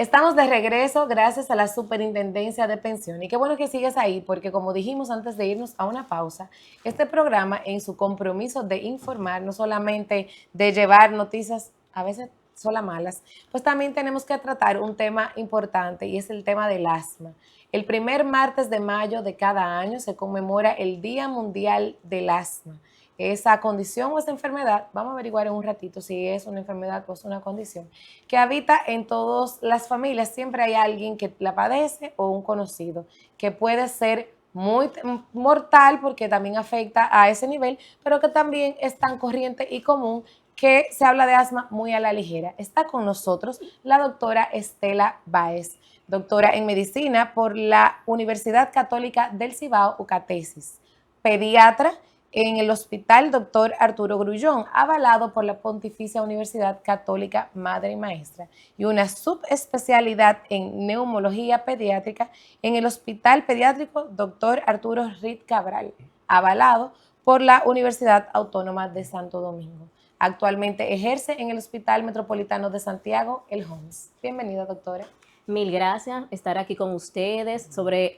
Estamos de regreso gracias a la Superintendencia de Pensiones. Y qué bueno que sigues ahí, porque como dijimos antes de irnos a una pausa, este programa en su compromiso de informar, no solamente de llevar noticias, a veces son las malas, pues también tenemos que tratar un tema importante y es el tema del asma. El primer martes de mayo de cada año se conmemora el Día Mundial del Asma. Esa condición o esa enfermedad, vamos a averiguar en un ratito si es una enfermedad o es una condición, que habita en todas las familias. Siempre hay alguien que la padece o un conocido, que puede ser muy mortal porque también afecta a ese nivel, pero que también es tan corriente y común que se habla de asma muy a la ligera. Está con nosotros la doctora Estela Báez, doctora en medicina por la Universidad Católica del Cibao, UCATESIS, pediatra en el Hospital Dr. Arturo Grullón, avalado por la Pontificia Universidad Católica Madre y Maestra, y una subespecialidad en neumología pediátrica en el Hospital Pediátrico Dr. Arturo Reed Cabral, avalado por la Universidad Autónoma de Santo Domingo. Actualmente ejerce en el Hospital Metropolitano de Santiago, el HOMS. Bienvenida, doctora. Mil gracias estar aquí con ustedes,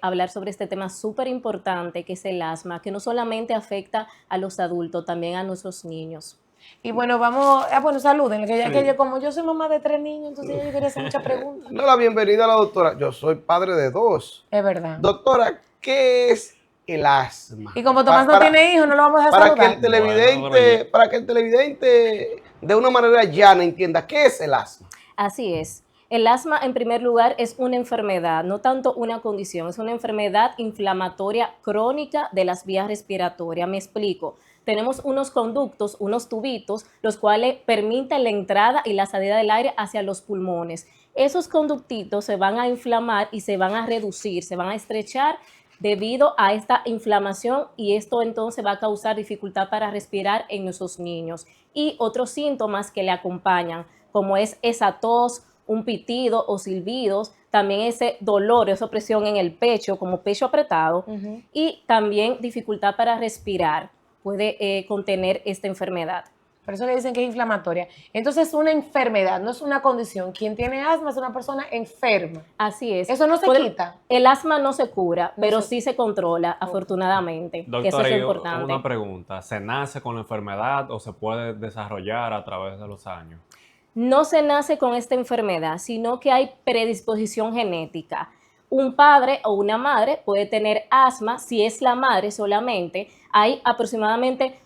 hablar sobre este tema súper importante que es el asma, que no solamente afecta a los adultos, también a nuestros niños. Y bueno, saluden, como yo soy mamá de 3 niños, entonces yo quería hacer muchas preguntas. No, la bienvenida a la doctora. Yo soy padre de 2. Es verdad. Doctora, ¿qué es el asma? Y como Tomás no tiene hijos, no lo vamos a dejar saludar. Para que el televidente de una manera llana entienda qué es el asma. Así es. El asma, en primer lugar, es una enfermedad, no tanto una condición, es una enfermedad inflamatoria crónica de las vías respiratorias. Me explico. Tenemos unos conductos, unos tubitos, los cuales permiten la entrada y la salida del aire hacia los pulmones. Esos conductitos se van a inflamar y se van a reducir, se van a estrechar debido a esta inflamación, y esto entonces va a causar dificultad para respirar en nuestros niños. Y otros síntomas que le acompañan, como es esa tos, un pitido o silbidos, también ese dolor, esa opresión en el pecho, como pecho apretado, y también dificultad para respirar puede contener esta enfermedad. Por eso le dicen que es inflamatoria. Entonces es una enfermedad, no es una condición. Quien tiene asma es una persona enferma. Así es. Eso no se quita. El asma no se cura, pero sí se controla, afortunadamente. Doctora, que eso es importante. Una pregunta. ¿Se nace con la enfermedad o se puede desarrollar a través de los años? No se nace con esta enfermedad, sino que hay predisposición genética. Un padre o una madre puede tener asma. Si es la madre solamente, hay aproximadamente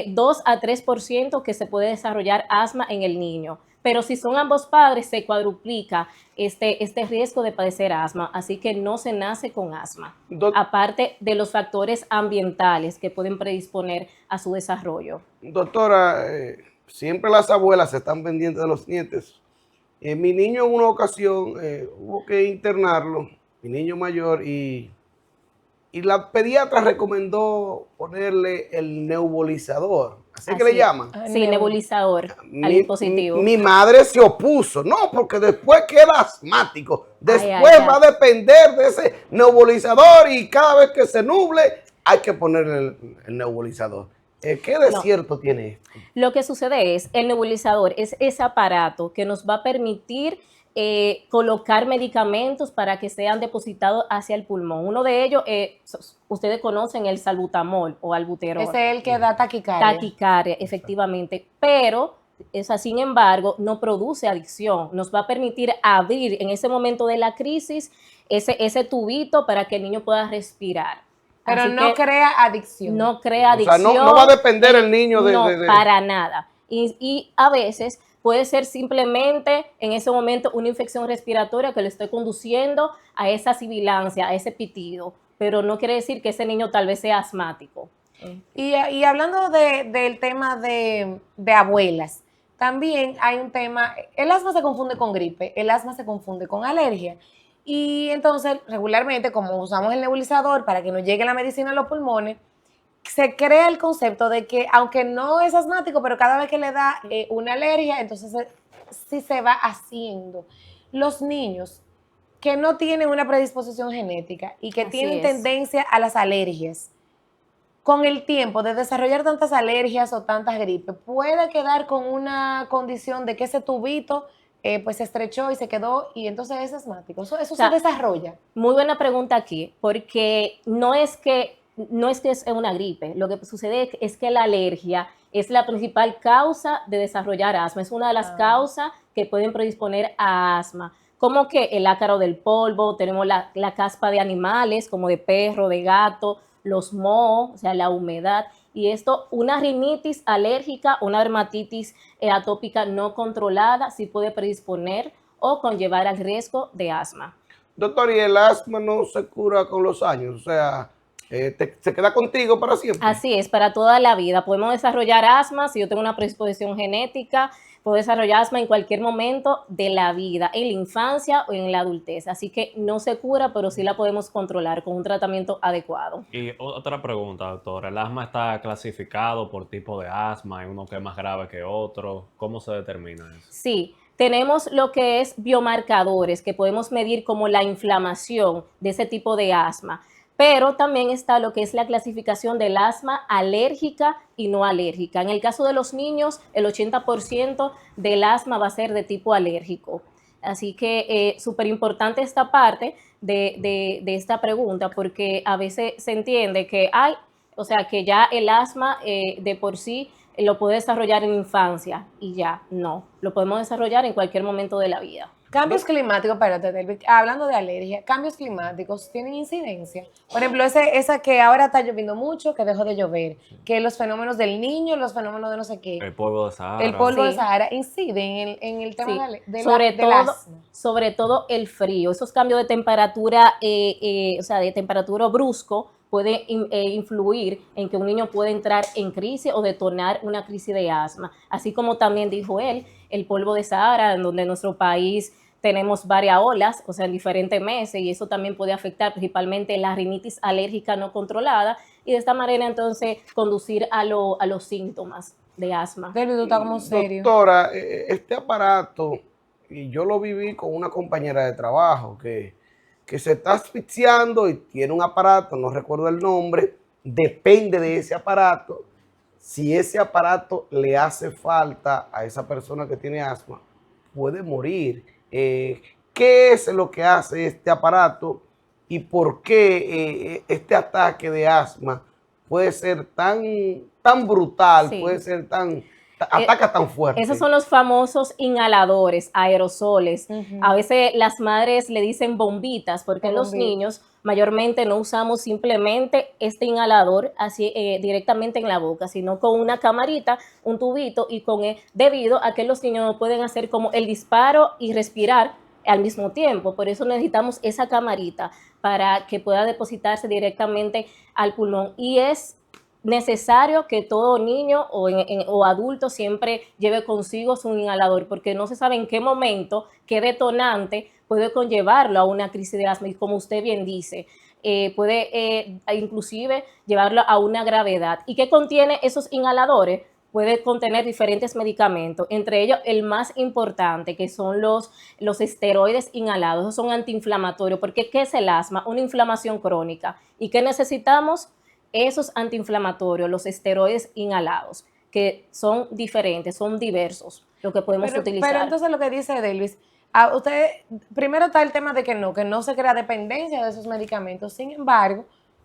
2 a 3% que se puede desarrollar asma en el niño. Pero si son ambos padres, se cuadruplica este riesgo de padecer asma, así que no se nace con asma, aparte de los factores ambientales que pueden predisponer a su desarrollo. Doctora, siempre las abuelas están pendientes de los nietos. Mi niño en una ocasión hubo que internarlo, mi niño mayor, y la pediatra recomendó ponerle el nebulizador. ¿Así que le llaman? Sí, nebulizador al dispositivo. Mi madre se opuso. No, porque después queda asmático. Después va a depender de ese nebulizador y cada vez que se nuble hay que ponerle el nebulizador. ¿Qué de cierto tiene esto? Lo que sucede es, el nebulizador es ese aparato que nos va a permitir colocar medicamentos para que sean depositados hacia el pulmón. Uno de ellos, ustedes conocen el salbutamol o albuterol. Ese es el que da taquicardia. Taquicardia, efectivamente, pero sin embargo, no produce adicción. Nos va a permitir abrir en ese momento de la crisis ese tubito para que el niño pueda respirar. Pero no crea adicción. No crea adicción. O sea, no va a depender el niño de... No, para nada. Y a veces puede ser simplemente en ese momento una infección respiratoria que le esté conduciendo a esa sibilancia, a ese pitido, pero no quiere decir que ese niño tal vez sea asmático. Y hablando del tema de abuelas, también hay un tema, el asma se confunde con gripe, el asma se confunde con alergia. Y entonces, regularmente, como usamos el nebulizador para que nos llegue la medicina a los pulmones, se crea el concepto de que, aunque no es asmático, pero cada vez que le da una alergia, entonces sí se va haciendo. Los niños que no tienen una predisposición genética y que tienen tendencia a las alergias, con el tiempo de desarrollar tantas alergias o tantas gripes, puede quedar con una condición de que ese tubito pues se estrechó y se quedó y entonces es asmático. Eso O sea, se desarrolla. Muy buena pregunta aquí, porque no es que es una gripe, lo que sucede es que la alergia es la principal causa de desarrollar asma, es una de las Ah. causas que pueden predisponer a asma, como que el ácaro del polvo, tenemos la caspa de animales, como de perro, de gato, los mohos, o sea, la humedad, y esto, una rinitis alérgica, una dermatitis atópica no controlada, sí puede predisponer o conllevar al riesgo de asma. Doctor, y el asma no se cura con los años, o sea, se queda contigo para siempre. Así es, para toda la vida. Podemos desarrollar asma, si yo tengo una predisposición genética, puedo desarrollar asma en cualquier momento de la vida, en la infancia o en la adultez. Así que no se cura, pero sí la podemos controlar con un tratamiento adecuado. Y otra pregunta, doctor. ¿El asma está clasificado por tipo de asma? ¿Hay uno que es más grave que otro? ¿Cómo se determina eso? Sí, tenemos lo que es biomarcadores que podemos medir como la inflamación de ese tipo de asma, pero también está lo que es la clasificación del asma alérgica y no alérgica. En el caso de los niños, el 80% del asma va a ser de tipo alérgico. Así que súper importante esta parte de esta pregunta, porque a veces se entiende que hay, o sea, que ya el asma de por sí lo puede desarrollar en infancia y ya, no, lo podemos desarrollar en cualquier momento de la vida. Cambios climáticos, espérate, Delvi, hablando de alergia, cambios climáticos tienen incidencia. Por ejemplo, esa que ahora está lloviendo mucho, que dejó de llover, que los fenómenos del niño, los fenómenos de no sé qué, El polvo de el Sahara. polvo de Sí. Sahara inciden en el tema Sí, del asma. sobre todo el frío, esos cambios de temperatura, o sea, de temperatura brusco puede influir en que un niño puede entrar en crisis o detonar una crisis de asma. Así como también dijo él, el polvo de Sahara, en donde en nuestro país tenemos varias olas, o sea, en diferentes meses, y eso también puede afectar principalmente la rinitis alérgica no controlada, y de esta manera entonces conducir a los síntomas de asma. Delvi, tú estás como serio. Doctora, este aparato, y yo lo viví con una compañera de trabajo que se está asfixiando y tiene un aparato, no recuerdo el nombre, depende de ese aparato. Si ese aparato le hace falta a esa persona que tiene asma, puede morir. ¿Qué es lo que hace este aparato y por qué este ataque de asma puede ser tan brutal, Sí. puede ser ataca tan fuerte? Esos son los famosos inhaladores, aerosoles. A veces las madres le dicen bombitas porque La los bombilla. niños mayormente no usamos simplemente este inhalador así directamente en la boca, sino con una camarita, un tubito y debido a que los niños no pueden hacer como el disparo y respirar al mismo tiempo. Por eso necesitamos esa camarita para que pueda depositarse directamente al pulmón. Y es necesario que todo niño o adulto siempre lleve consigo su inhalador, porque no se sabe en qué momento, qué detonante puede conllevarlo a una crisis de asma. Y como usted bien dice, puede inclusive llevarlo a una gravedad. ¿Y qué contiene esos inhaladores? Puede contener diferentes medicamentos, entre ellos el más importante, que son los esteroides inhalados. Esos son antiinflamatorios, porque ¿qué es el asma? Una inflamación crónica. ¿Y qué necesitamos? Esos antiinflamatorios, los esteroides inhalados, que son diferentes, son diversos, lo que podemos utilizar. Pero entonces lo que dice Delvis, usted, primero está el tema de que no se crea dependencia de esos medicamentos. Sin embargo,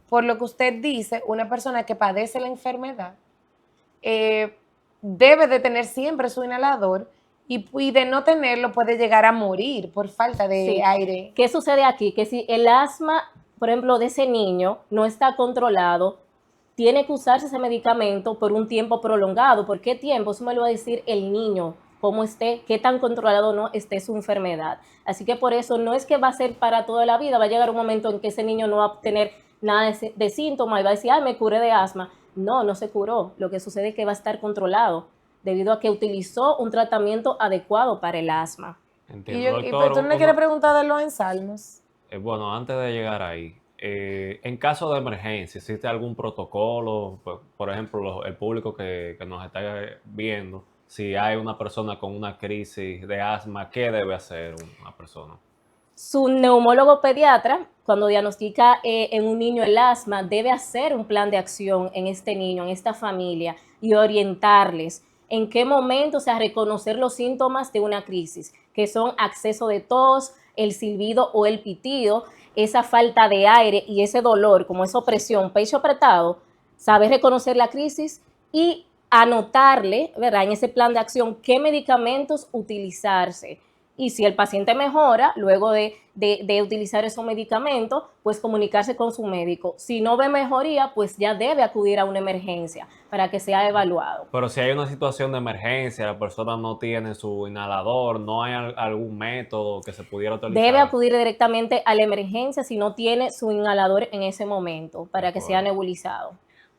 por lo que usted dice, una persona que padece la enfermedad debe de tener siempre su inhalador y de no tenerlo puede llegar a morir por falta de Sí. aire. ¿Qué sucede aquí? Que si el asma, por ejemplo, de ese niño no está controlado, tiene que usarse ese medicamento por un tiempo prolongado. ¿Por qué tiempo? Eso me lo va a decir el niño, cómo esté, qué tan controlado no esté su enfermedad. Así que por eso no es que va a ser para toda la vida, va a llegar un momento en que ese niño no va a tener nada de síntomas y va a decir, ay, me curé de asma. No, no se curó. Lo que sucede es que va a estar controlado debido a que utilizó un tratamiento adecuado para el asma. Entiendo, Pero doctor. tú no le quieres preguntar de los ensalmos. Bueno, antes de llegar ahí, en caso de emergencia, ¿existe algún protocolo? Por ejemplo, el público que nos está viendo, si hay una persona con una crisis de asma, ¿qué debe hacer una persona? Su neumólogo pediatra, cuando diagnostica en un niño el asma, debe hacer un plan de acción en este niño, en esta familia, y orientarles en qué momento, o sea, reconocer los síntomas de una crisis, que son acceso de tos, el silbido o el pitido, esa falta de aire y ese dolor, como esa opresión, pecho apretado, saber reconocer la crisis y anotarle, ¿verdad?, en ese plan de acción qué medicamentos utilizarse. Y si el paciente mejora, luego de utilizar esos medicamentos, pues comunicarse con su médico. Si no ve mejoría, pues ya debe acudir a una emergencia para que sea evaluado. Pero si hay una situación de emergencia, la persona no tiene su inhalador, no hay algún método que se pudiera utilizar. Debe acudir directamente a la emergencia si no tiene su inhalador en ese momento para que sea nebulizado.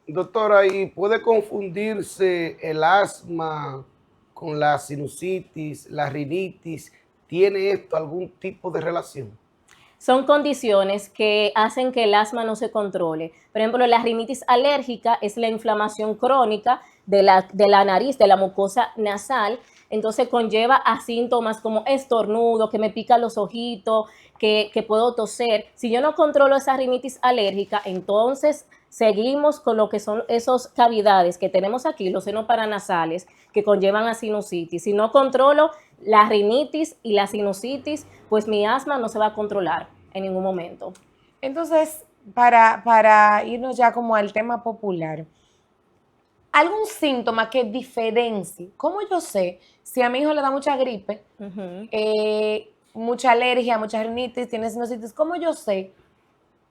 Doctora, ¿y puede confundirse el asma con la sinusitis, la rinitis? ¿Tiene esto algún tipo de relación? Son condiciones que hacen que el asma no se controle. Por ejemplo, la rinitis alérgica es la inflamación crónica de la nariz, de la mucosa nasal, entonces conlleva a síntomas como estornudo, que me pica los ojitos, que puedo toser. Si yo no controlo esa rinitis alérgica, entonces seguimos con lo que son esos cavidades que tenemos aquí, los senos paranasales, que conllevan a sinusitis. Si no controlo la rinitis y la sinusitis, pues mi asma no se va a controlar en ningún momento. Entonces, para irnos ya como al tema popular, ¿algún síntoma que diferencie? ¿Cómo yo sé si a mi hijo le da mucha gripe, mucha alergia, mucha rinitis, tiene sinusitis? ¿Cómo yo sé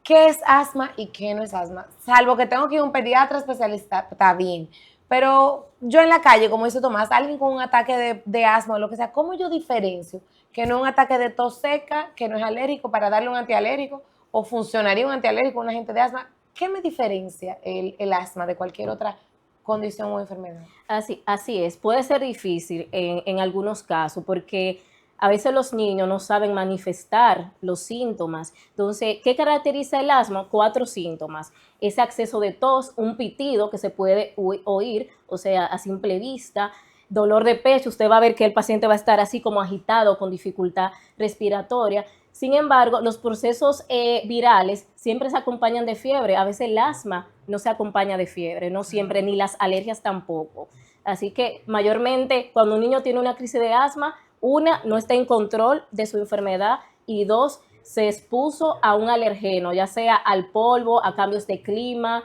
qué es asma y qué no es asma? Salvo que tengo que ir a un pediatra especialista, está bien. Pero yo en la calle, como dice Tomás, alguien con un ataque de asma o lo que sea, ¿cómo yo diferencio que no es un ataque de tos seca, que no es alérgico para darle un antialérgico o funcionaría un antialérgico a un agente de asma? ¿Qué me diferencia el asma de cualquier otra condición o enfermedad? Así es. Puede ser difícil en algunos casos porque a veces los niños no saben manifestar los síntomas. Entonces, ¿qué caracteriza el asma? 4 síntomas. Ese acceso de tos, un pitido que se puede oír, o sea, a simple vista, dolor de pecho, usted va a ver que el paciente va a estar así como agitado, con dificultad respiratoria. Sin embargo, los procesos virales siempre se acompañan de fiebre. A veces el asma no se acompaña de fiebre, no siempre, ni las alergias tampoco. Así que mayormente cuando un niño tiene una crisis de asma, una, no está en control de su enfermedad y 2, se expuso a un alergeno, ya sea al polvo, a cambios de clima,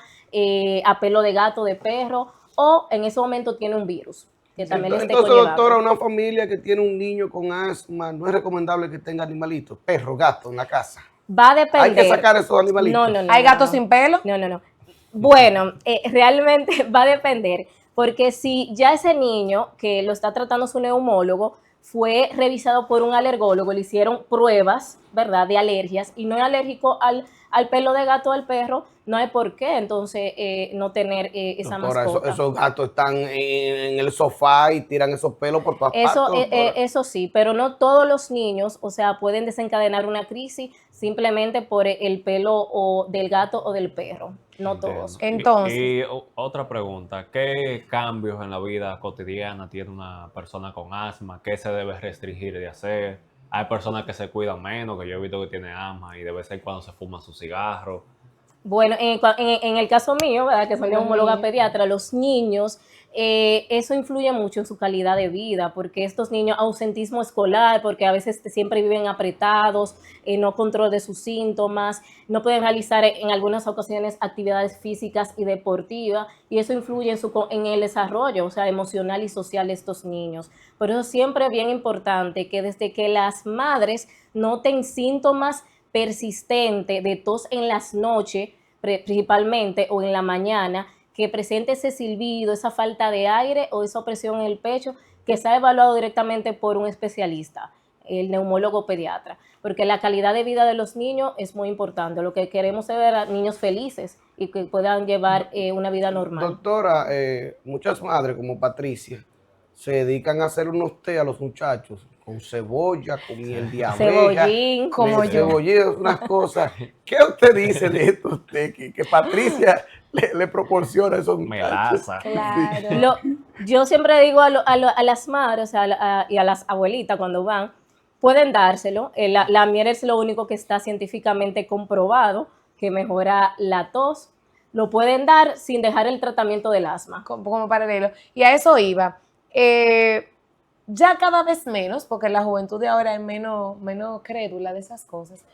a pelo de gato, de perro, o en ese momento tiene un virus que también le esté Entonces, conllevando. doctora, una familia que tiene un niño con asma, no es recomendable que tenga animalitos, perro, gato en la casa. Va a depender. Hay que sacar esos animalitos. No. ¿Hay gatos sin pelo? No. Bueno, realmente va a depender, porque si ya ese niño que lo está tratando su neumólogo fue revisado por un alergólogo, le hicieron pruebas, ¿verdad?, de alergias y no es alérgico al pelo de gato o al perro, no hay por qué entonces no tener esa Doctora, mascota. esos gatos están en el sofá y tiran esos pelos por todas partes. Doctora. Eso sí, pero no todos los niños, o sea, pueden desencadenar una crisis simplemente por el pelo del gato o del perro. No todos. Entonces, Y otra pregunta, ¿qué cambios en la vida cotidiana tiene una persona con asma? ¿Qué se debe restringir de hacer? Hay personas que se cuidan menos, que yo he visto que tienen asma y de vez en cuando se fuman su cigarro. Bueno, en el caso mío, ¿verdad?, que soy neumóloga pediatra, los niños, eso influye mucho en su calidad de vida, porque estos niños, ausentismo escolar, porque a veces siempre viven apretados, no control de sus síntomas, no pueden realizar en algunas ocasiones actividades físicas y deportivas, y eso influye en el desarrollo, o sea, emocional y social de estos niños. Por eso siempre es bien importante que desde que las madres noten síntomas persistente de tos en las noches, principalmente, o en la mañana, que presente ese silbido, esa falta de aire o esa opresión en el pecho, que sea evaluado directamente por un especialista, el neumólogo pediatra, porque la calidad de vida de los niños es muy importante. Lo que queremos es ver a niños felices y que puedan llevar una vida normal. Doctora, muchas madres como Patricia se dedican a hacer unos té a los muchachos con cebolla, con miel de abeja, Cebollín, como yo. cebollín, unas cosas. ¿Qué usted dice de estos té que Patricia le proporciona a esos muchachos? Melaza. claro. Yo siempre digo a las madres y a las abuelitas cuando van, pueden dárselo. La miel es lo único que está científicamente comprobado que mejora la tos. Lo pueden dar sin dejar el tratamiento del asma. Como paralelo. Y a eso iba. Ya cada vez menos, porque la juventud de ahora es menos crédula de esas cosas,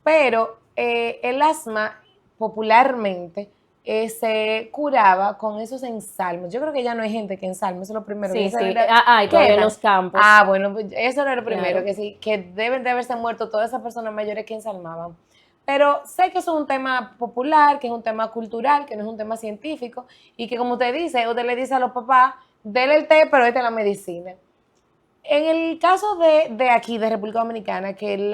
pero el asma popularmente se curaba con esos ensalmos. Yo creo que ya no hay gente que ensalme, eso es lo primero. Sí, Que sí. Y todavía en quedan. los campos. Ah, bueno, pues eso era lo primero, Claro. que sí, que deben de haberse muerto todas esas personas mayores que ensalmaban. Pero sé que eso es un tema popular, que es un tema cultural, que no es un tema científico, y que como usted le dice a los papás, denle el té, pero esta es la medicina. En el caso de aquí, de República Dominicana, que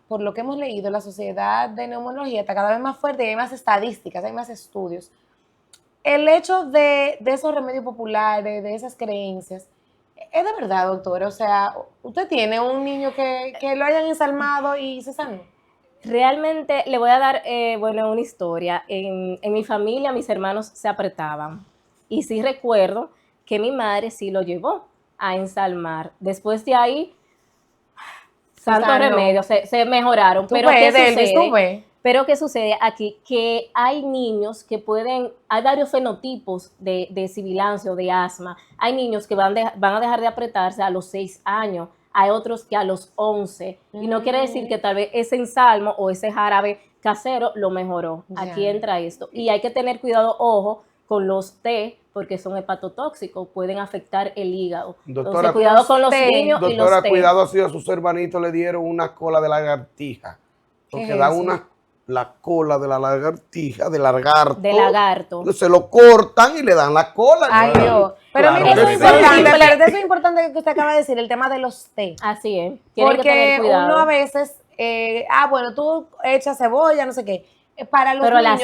por lo que hemos leído, la sociedad de neumología está cada vez más fuerte y hay más estadísticas, hay más estudios. El hecho de esos remedios populares, de esas creencias, es de verdad, doctora. O sea, usted tiene un niño que lo hayan ensalmado y se sanó. Realmente le voy a dar, bueno, una historia. En mi familia mis hermanos se apretaban y sí recuerdo que mi madre sí lo llevó a ensalmar. Después de ahí, santo sanó. remedio, se mejoraron. Tú Pero ves, ¿qué Delvis, tú sucede? ves. Pero ¿qué sucede aquí? Que hay niños que hay varios fenotipos de sibilancia o de asma. Hay niños que van a dejar de apretarse a los 6 años, hay otros que a los 11. Y no quiere decir que tal vez ese ensalmo o ese jarabe casero lo mejoró. Ya. Aquí entra esto. Y hay que tener cuidado, ojo, con los té, porque son hepatotóxicos, pueden afectar el hígado. Doctora, Entonces, cuidado con los té. niños y Doctora, los té. cuidado si a sus hermanitos le dieron una cola de lagartija. ¿Qué Porque es dan eso? la cola de la lagartija, de lagarto. De lagarto. Se lo cortan y le dan la cola. Ay, Dios. Pero Claro mire, que eso sí. es importante, Simple. pero eso es importante que usted acaba de decir, el tema de los té. Así es. Tienen que tener Porque cuidado. uno a veces, bueno, tú echas cebolla, no sé qué. Para los Pero niños,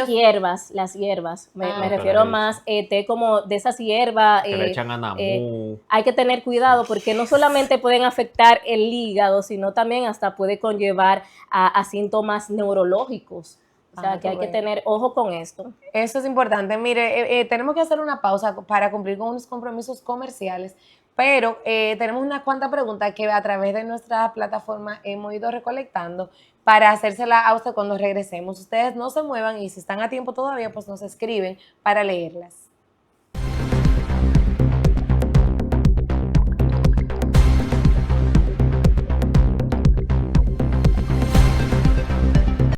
las hierbas, me Ah, refiero ok. más té como de esas hierbas. Que le echan anamú. Hay que tener cuidado porque no solamente pueden afectar el hígado, sino también hasta puede conllevar a síntomas neurológicos. O sea, que hay que tener ojo con esto. eso es importante. Mire, tenemos que hacer una pausa para cumplir con unos compromisos comerciales, pero tenemos unas cuantas preguntas que a través de nuestra plataforma hemos ido recolectando para hacérsela a usted cuando regresemos. Ustedes no se muevan y si están a tiempo todavía, pues nos escriben para leerlas.